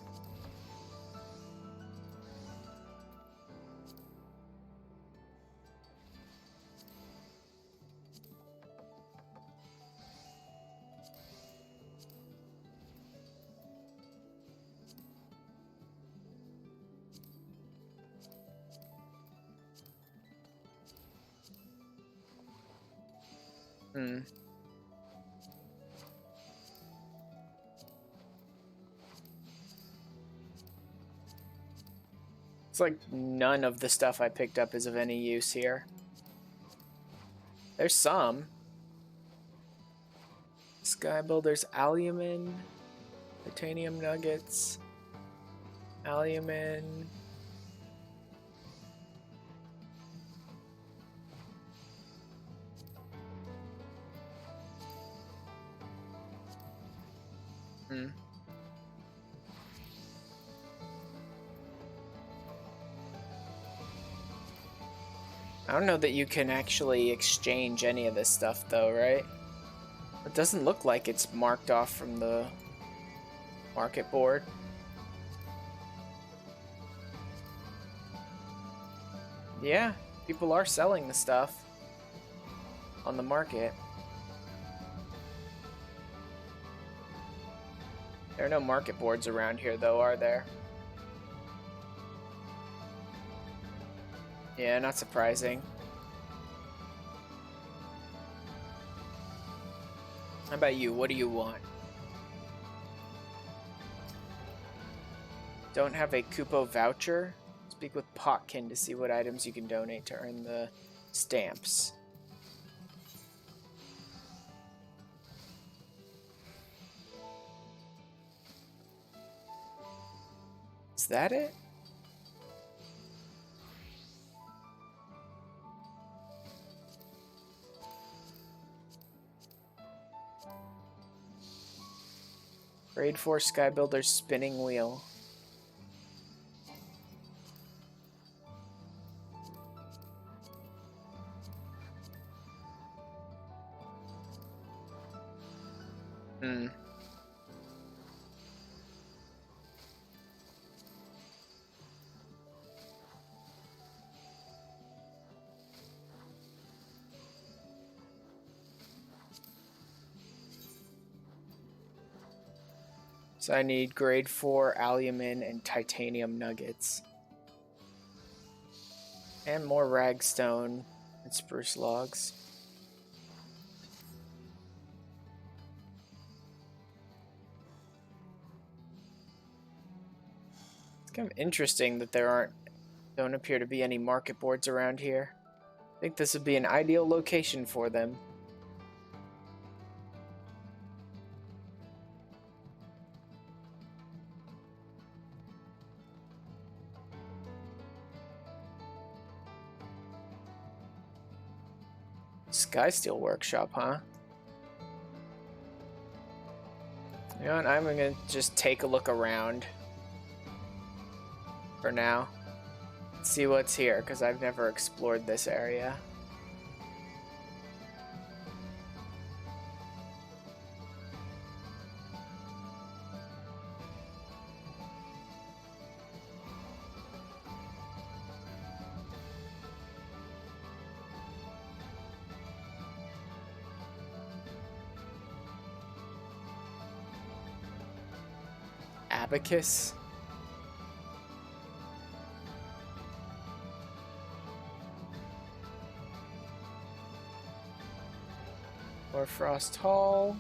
It's like none of the stuff I picked up is of any use here. There's some. Sky Builder's Alumen, Titanium Nuggets, Alumen. I don't know that you can actually exchange any of this stuff though, right? It doesn't look like it's marked off from the market board. Yeah, people are selling the stuff on the market. There are no market boards around here though, are there? Yeah, not surprising. How about you? What do you want? Don't have a Kupo voucher? Speak with Potkin to see what items you can donate to earn the stamps. Is that it? Grade 4 Sky Builder's spinning wheel. So I need grade 4 alumen and titanium nuggets. And more ragstone and spruce logs. It's kind of interesting that there don't appear to be any market boards around here. I think this would be an ideal location for them. Skysteel Workshop, huh? You know what, I'm gonna just take a look around for now. Let's see what's here, because I've never explored this area. Abacus. Or Frost Hall.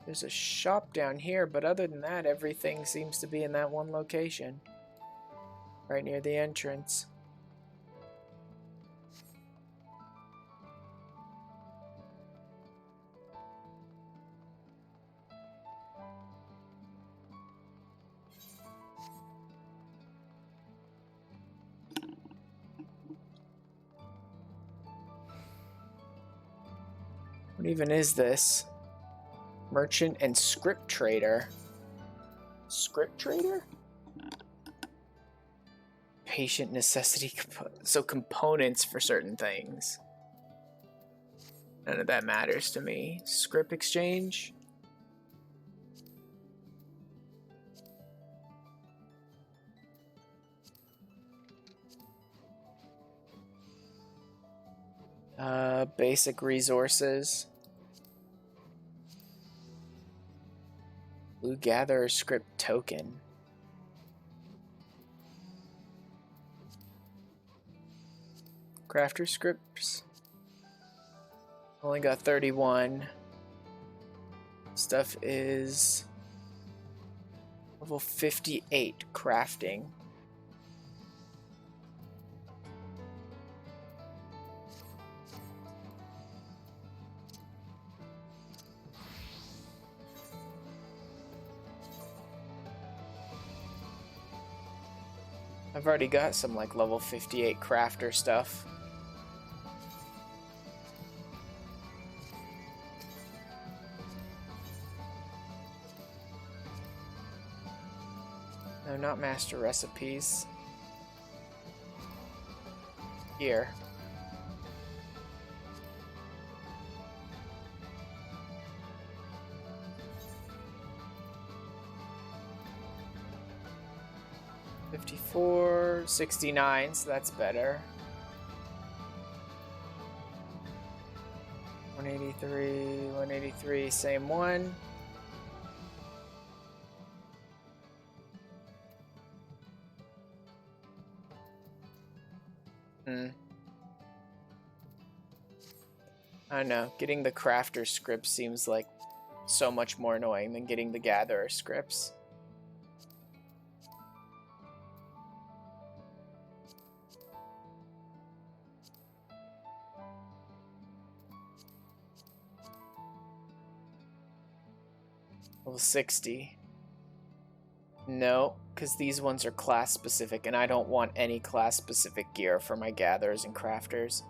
There's a shop down here, but other than that, everything seems to be in that one location. Right near the entrance. What even is this? Merchant and script trader. Script trader? Patient necessity. So components for certain things. None of that matters to me. Script exchange? Basic resources. Blue Gatherer script token. Crafter scripts. Only got 31. Stuff is level 58 crafting. I've already got some like level 58 crafter stuff. No, not master recipes. Here. $54, $69, so that's better. $183, $183, same one. I don't know, getting the crafter scripts seems like so much more annoying than getting the gatherer scripts. Level 60. No, because these ones are class specific, and I don't want any class specific gear for my gatherers and crafters.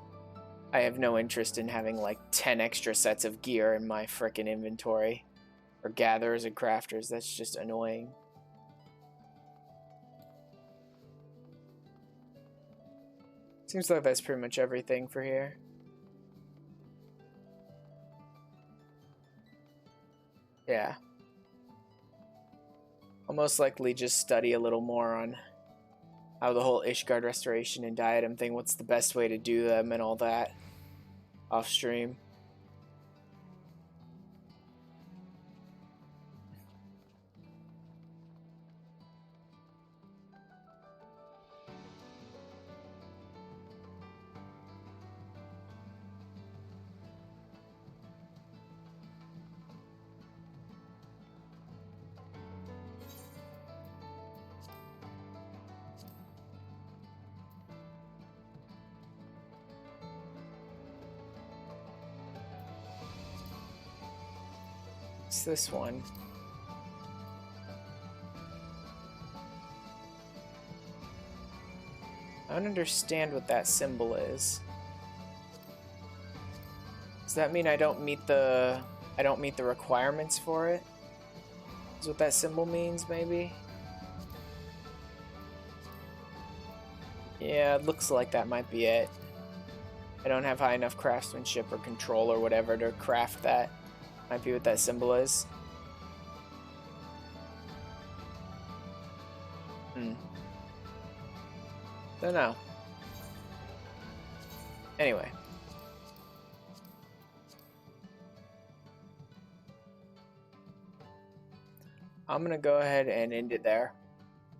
I have no interest in having like 10 extra sets of gear in my frickin' inventory. For gatherers and crafters, that's just annoying. Seems like that's pretty much everything for here. Yeah. I'll most likely just study a little more on how the whole Ishgard Restoration and Diadem thing, what's the best way to do them and all that off stream. What's this one? I don't understand what that symbol is. Does that mean I don't meet the I don't meet the requirements for it. Is what that symbol means, maybe? Yeah, it looks like that might be it. I don't have high enough craftsmanship or control or whatever to craft that. Might be what that symbol is. Don't know. Anyway. I'm gonna go ahead and end it there.